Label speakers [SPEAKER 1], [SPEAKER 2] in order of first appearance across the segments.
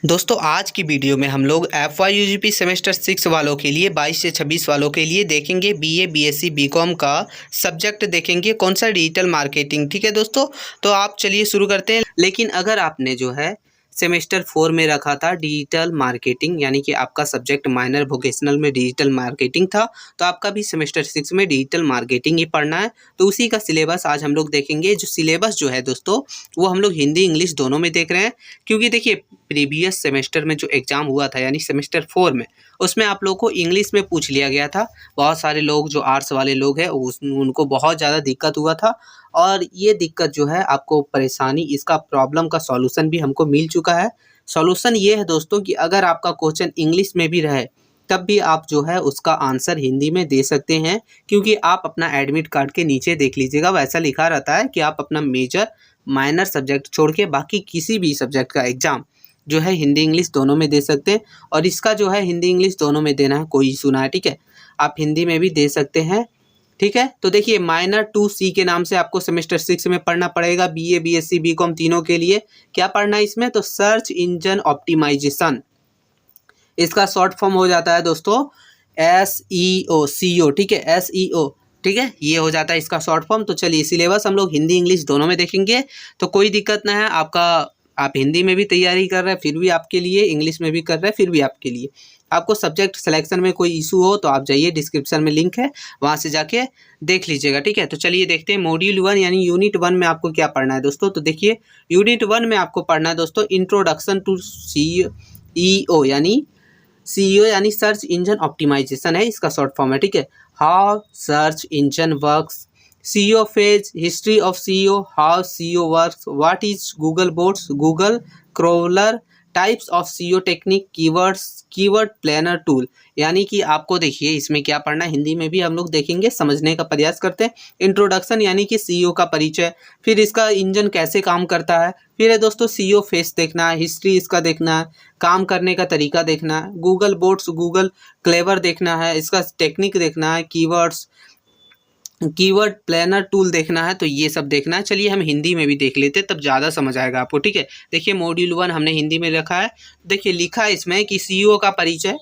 [SPEAKER 1] दोस्तों आज की वीडियो में हम लोग FY UGP सेमेस्टर 6 वालों के लिए 22 से 26 वालों के लिए देखेंगे BA BSc BCom का सब्जेक्ट देखेंगे कौन सा डिजिटल मार्केटिंग। ठीक है दोस्तों, तो आप चलिए शुरू करते हैं। लेकिन अगर आपने जो है सेमेस्टर 4 में रखा था डिजिटल मार्केटिंग, यानी कि आपका सब्जेक्ट माइनर वोकेशनल में डिजिटल मार्केटिंग था, तो आपका भी सेमेस्टर 6 में डिजिटल मार्केटिंग ही पढ़ना है। तो उसी का सिलेबस आज हम लोग देखेंगे। जो सिलेबस जो है दोस्तों वो हम लोग हिंदी इंग्लिश दोनों में देख रहे हैं, क्योंकि देखिए प्रीवियस सेमेस्टर में जो एग्ज़ाम हुआ था यानी सेमेस्टर 4 में, उसमें आप लोगों को इंग्लिश में पूछ लिया गया था। बहुत सारे लोग जो आर्ट्स वाले लोग हैं उनको बहुत ज़्यादा दिक्कत हुआ था, और ये दिक्कत जो है आपको परेशानी, इसका प्रॉब्लम का सॉल्यूशन भी हमको मिल चुका है। सॉल्यूशन ये है दोस्तों कि अगर आपका क्वेश्चन इंग्लिश में भी रहे तब भी आप जो है उसका आंसर हिंदी में दे सकते हैं, क्योंकि आप अपना एडमिट कार्ड के नीचे देख लीजिएगा, वैसा लिखा रहता है कि आप अपना मेजर माइनर सब्जेक्ट छोड़ के बाकी किसी भी सब्जेक्ट का एग्ज़ाम जो है हिंदी इंग्लिश दोनों में दे सकते हैं। और इसका जो है हिंदी इंग्लिश दोनों में देना है, कोई इशू ना है। ठीक है, आप हिंदी में भी दे सकते हैं। ठीक है, तो देखिए माइनर 2C के नाम से आपको सेमेस्टर 6 में पढ़ना पड़ेगा। BA BSc BCom तीनों के लिए क्या पढ़ना है इसमें, तो सर्च इंजन ऑप्टिमाइजेशन, इसका शॉर्ट फॉर्म हो जाता है दोस्तों SEO CO। ठीक है, SEO। ठीक है, ये हो जाता है इसका शॉर्ट फॉर्म। तो चलिए सिलेबस हम लोग हिंदी इंग्लिश दोनों में देखेंगे, तो कोई दिक्कत ना है आपका। आप हिंदी में भी तैयारी कर रहे हैं फिर भी आपके लिए, इंग्लिश में भी कर रहे हैं फिर भी आपके लिए। आपको सब्जेक्ट सिलेक्शन में कोई इशू हो तो आप जाइए, डिस्क्रिप्शन में लिंक है, वहाँ से जाके देख लीजिएगा। ठीक है, तो चलिए देखते हैं मॉड्यूल 1 यानी यूनिट 1 में आपको क्या पढ़ना है दोस्तों। तो देखिए यूनिट 1 में आपको पढ़ना है दोस्तों इंट्रोडक्शन टू CEO यानी सर्च इंजन ऑप्टिमाइजेशन है, इसका शॉर्ट फॉर्म है। ठीक है, how search engine works, CEO phase, history of CEO, how CEO works, what is Google bots, Google crawler, types of CEO technique, keywords, keyword planner tool. यानी कि आपको देखिए इसमें क्या पढ़ना है, हिंदी में भी हम लोग देखेंगे, समझने का प्रयास करते हैं। इंट्रोडक्शन यानी कि CEO का परिचय, फिर इसका इंजन कैसे काम करता है, फिर है दोस्तों CEO फेस देखना है, हिस्ट्री इसका देखना है, काम करने का तरीका देखना है, गूगल बोट्स गूगल क्लेवर देखना है, इसका टेक्निक देखना है, कीवर्ड्स कीवर्ड प्लानर टूल देखना है, तो ये सब देखना है। चलिए हम हिंदी में भी देख लेते हैं, तब ज़्यादा समझ आएगा आपको। ठीक है, देखिए मॉड्यूल 1 हमने हिंदी में रखा है। देखिए लिखा है इसमें कि CEO का परिचय,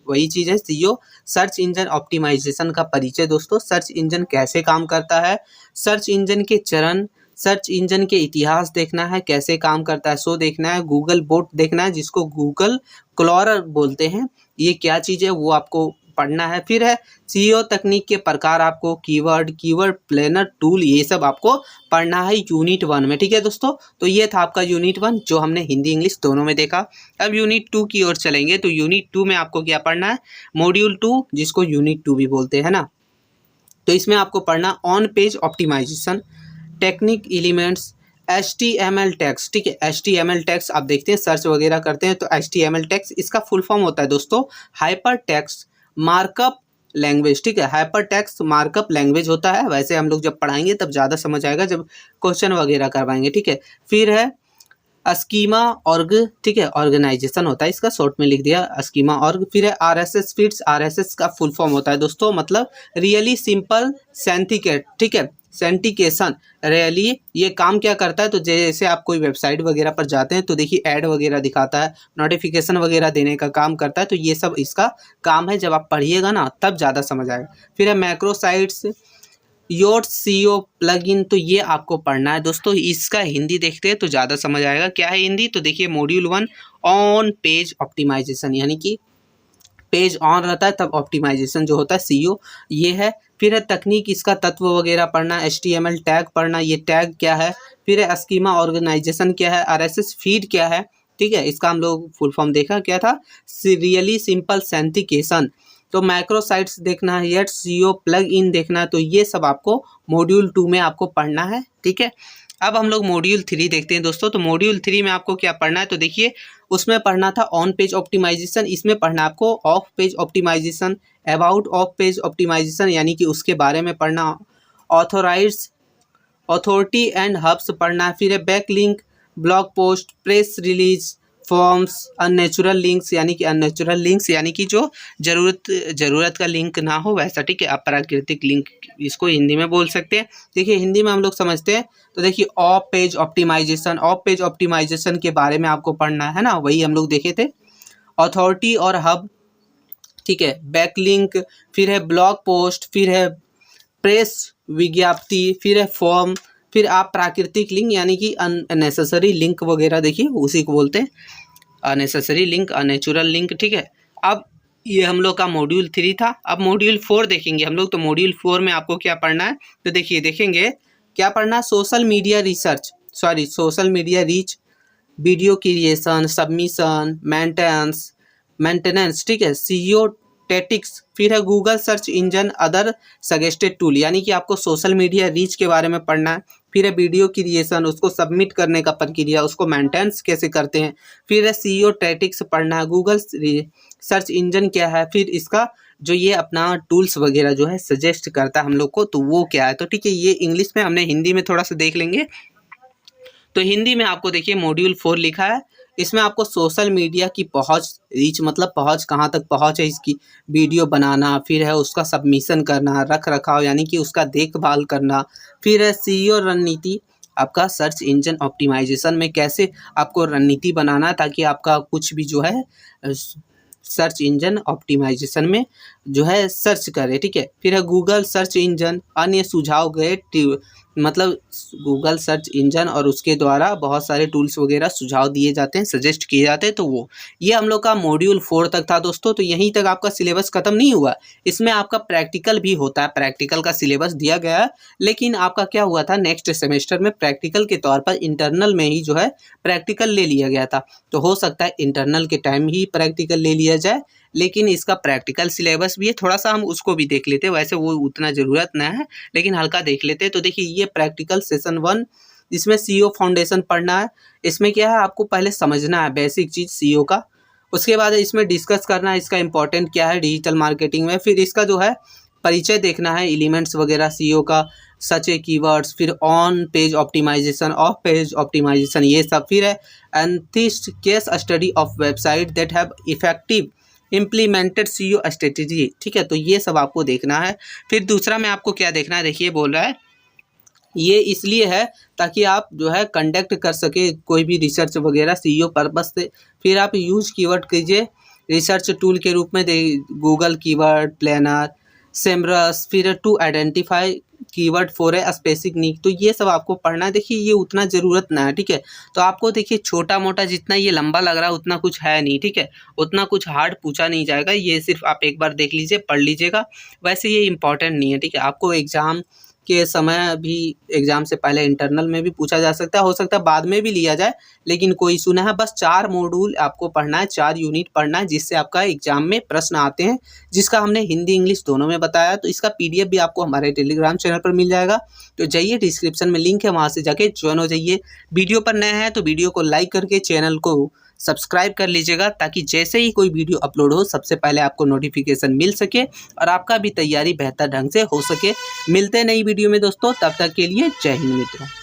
[SPEAKER 1] वही चीज़ है CEO, सर्च इंजन ऑप्टिमाइजेशन का परिचय दोस्तों, सर्च इंजन कैसे काम करता है, सर्च इंजन के चरण, सर्च इंजन के इतिहास देखना है, कैसे काम करता है सो देखना है, गूगल बोट देखना है जिसको गूगल क्लॉरर बोलते हैं, ये क्या चीज़ है वो आपको पढ़ना है। फिर है CEO तकनीक के प्रकार, आपको कीवर्ड, कीवर्ड प्लानर टूल, ये सब आपको पढ़ना है यूनिट 1 में। ठीक है दोस्तों, तो ये था आपका यूनिट 1 जो हमने हिंदी इंग्लिश दोनों में देखा। अब यूनिट 2 की ओर चलेंगे, तो यूनिट 2 में आपको क्या पढ़ना है, मॉड्यूल 2 जिसको यूनिट 2 भी बोलते हैं ना, तो इसमें आपको पढ़ना on page optimisation, technique elements, HTML tags. ठीक है, HTML टैग्स आप देखते हैं, सर्च वगैरह करते हैं तो HTML टैग्स, इसका फुल फॉर्म होता है दोस्तों हाइपर टेक्स्ट मार्कअप लैंग्वेज। ठीक है, हाइपर टेक्स्ट मार्कअप लैंग्वेज होता है। वैसे हम लोग जब पढ़ाएंगे तब ज़्यादा समझ आएगा जब क्वेश्चन वगैरह करवाएंगे। ठीक है, फिर है स्कीमा ऑर्ग। ठीक है, ऑर्गेनाइजेशन होता है, इसका शॉर्ट में लिख दिया स्कीमा ऑर्ग। फिर है RSS फीड्स, RSS का फुल फॉर्म होता है दोस्तों मतलब रियली सिंपल सेंथिकेट। ठीक है, सेंटिकेशन रियली, ये काम क्या करता है, तो जैसे आप कोई वेबसाइट वगैरह पर जाते हैं तो देखिए ऐड वगैरह दिखाता है, नोटिफिकेशन वगैरह देने का काम करता है, तो ये सब इसका काम है। जब आप पढ़िएगा ना तब ज़्यादा समझ आएगा। फिर है macro sites, your CEO plugin, तो ये आपको पढ़ना है दोस्तों। इसका हिंदी देखते हैं तो ज़्यादा समझ आएगा। क्या है हिंदी, तो देखिए मॉड्यूल 1 ऑन पेज ऑप्टिमाइजेशन, यानी कि पेज ऑन रहता है तब ऑप्टिमाइजेशन जो होता है CEO ये है। फिर है तकनीक, इसका तत्व वगैरह पढ़ना, HTML टैग पढ़ना, ये टैग क्या है, फिर है स्कीमा ऑर्गेनाइजेशन क्या है, RSS फीड क्या है। ठीक है, इसका हम लोग फुल फॉर्म देखा क्या था, रियली सिंपल सेंथिकेशन। तो माइक्रो साइट्स देखना है, येट CEO प्लग इन देखना है, तो ये सब आपको मॉड्यूल 2 में आपको पढ़ना है। ठीक है, अब हम लोग मॉड्यूल 3 देखते हैं दोस्तों। तो मॉड्यूल 3 में आपको क्या पढ़ना है, तो देखिए उसमें पढ़ना था ऑन पेज ऑप्टिमाइजेशन, इसमें पढ़ना आपको off page optimisation, about off page optimisation यानी कि उसके बारे में पढ़ना, ऑथोराइज अथॉरिटी एंड हब्स पढ़ना है। फिर है back link, blog post, press release, forms, unnatural links यानी कि जो ज़रूरत का लिंक ना हो वैसा, ठीक है, अप्राकृतिक लिंक इसको हिंदी में बोल सकते हैं। देखिए हिंदी में हम लोग समझते हैं तो देखिए ऑफ पेज ऑप्टिमाइजेशन के बारे में आपको पढ़ना है ना, वही हम लोग देखे थे। अथॉरिटी और हब, ठीक है, बैकलिंक, फिर है ब्लॉग पोस्ट, फिर है प्रेस विज्ञप्ति, फिर है फॉर्म, फिर आप प्राकृतिक लिंक यानी कि अननेसेसरी लिंक वगैरह, देखिए उसी को बोलते हैं अननेसेसरी लिंक, अननेचुरल लिंक, ठीक है। अब ये हम लोग का मॉड्यूल 3 था। अब मॉड्यूल 4 देखेंगे हम लोग। तो मॉड्यूल 4 में आपको क्या पढ़ना है, तो देखिए देखेंगे क्या पढ़ना है। Social media reach, video creation, submission, maintenance, ठीक है, सीईओ टैक्टिक्स, फिर है Google search engine other suggested tool, यानी कि आपको सोशल मीडिया रीच के बारे में पढ़ना है। फिर है वीडियो क्रिएशन, उसको सबमिट करने का प्रक्रिया, उसको मेंटेनेंस कैसे करते हैं। फिर है सीईओ टैक्टिक्स पढ़ना है। गूगल सर्च इंजन क्या है, फिर इसका जो ये अपना टूल्स वगैरह जो है सजेस्ट करता है हम लोग को, तो वो क्या है। तो ठीक है, ये इंग्लिश में, हमने हिंदी में थोड़ा सा देख लेंगे। तो हिंदी में आपको देखिए मॉड्यूल 4 लिखा है। इसमें आपको सोशल मीडिया की पहुंच, रीच मतलब पहुंच, कहाँ तक पहुंच है इसकी, वीडियो बनाना, फिर है उसका सबमिशन करना, रख रखाव यानी कि उसका देखभाल करना, फिर है सीईओ रणनीति, आपका सर्च इंजन ऑप्टिमाइजेशन में कैसे आपको रणनीति बनाना है ताकि आपका कुछ भी जो है सर्च इंजन ऑप्टिमाइजेशन में जो है सर्च करे, ठीक है। फिर है गूगल सर्च इंजन, अन्य सुझाव गए, मतलब गूगल सर्च इंजन और उसके द्वारा बहुत सारे टूल्स वगैरह सुझाव दिए जाते हैं, सजेस्ट किए जाते हैं। तो वो ये हम लोग का मॉड्यूल 4 तक था दोस्तों। तो यहीं तक आपका सिलेबस खत्म नहीं हुआ, इसमें आपका प्रैक्टिकल भी होता है। प्रैक्टिकल का सिलेबस दिया गया है, लेकिन आपका क्या हुआ था, नेक्स्ट सेमेस्टर में प्रैक्टिकल के तौर पर इंटरनल में ही जो है प्रैक्टिकल ले लिया गया था। तो हो सकता है इंटरनल के टाइम ही प्रैक्टिकल ले लिया जाए, लेकिन इसका प्रैक्टिकल सिलेबस भी है, थोड़ा सा हम उसको भी देख लेते हैं। वैसे वो उतना ज़रूरत ना है, लेकिन हल्का देख लेते हैं। तो देखिए ये प्रैक्टिकल सेशन 1, इसमें सीईओ फाउंडेशन पढ़ना है। इसमें क्या है, आपको पहले समझना है बेसिक चीज़ सीईओ का, उसके बाद इसमें डिस्कस करना है इसका इंपॉर्टेंट क्या है डिजिटल मार्केटिंग में। फिर इसका जो है परिचय देखना है, एलिमेंट्स वगैरह सीईओ का, सच ए कीवर्ड्स, फिर on page optimisation, off page optimisation, ये सब। फिर है एंथिस्ट case study of website that have effective implemented SEO strategy, ठीक है। तो ये सब आपको देखना है। फिर दूसरा में आपको क्या देखना है, देखिए बोल रहा है ये इसलिए है ताकि आप जो है कंडक्ट कर सके कोई भी रिसर्च वगैरह सीईओ पर्पस से। फिर आप यूज कीवर्ड कीजिए रिसर्च टूल के रूप में, गूगल कीवर्ड प्लानर, सेमरस, फिर to identify keyword for a specific need. तो ये सब आपको पढ़ना है। देखिए ये उतना ज़रूरत ना है, ठीक है। तो आपको देखिए छोटा मोटा जितना ये लंबा लग रहा है उतना कुछ है नहीं, ठीक है, उतना कुछ हार्ड पूछा नहीं जाएगा। ये सिर्फ आप एक बार देख लीजिए, पढ़ लीजिएगा। वैसे ये इंपॉर्टेंट नहीं है, ठीक है। आपको एग्ज़ाम के समय भी, एग्ज़ाम से पहले इंटरनल में भी पूछा जा सकता है, हो सकता है बाद में भी लिया जाए, लेकिन कोई इशू ना है। बस 4 मॉड्यूल आपको पढ़ना है, 4 यूनिट पढ़ना है, जिससे आपका एग्जाम में प्रश्न आते हैं, जिसका हमने हिंदी इंग्लिश दोनों में बताया। तो इसका PDF भी आपको हमारे टेलीग्राम चैनल पर मिल जाएगा। तो जाइए, डिस्क्रिप्शन में लिंक है, वहाँ से जाके ज्वाइन हो जाइए। वीडियो पर नए हैं तो वीडियो को लाइक करके चैनल को सब्सक्राइब कर लीजिएगा, ताकि जैसे ही कोई वीडियो अपलोड हो सबसे पहले आपको नोटिफिकेशन मिल सके और आपका भी तैयारी बेहतर ढंग से हो सके। मिलते हैं नई वीडियो में दोस्तों, तब तक के लिए जय हिंद मित्रों।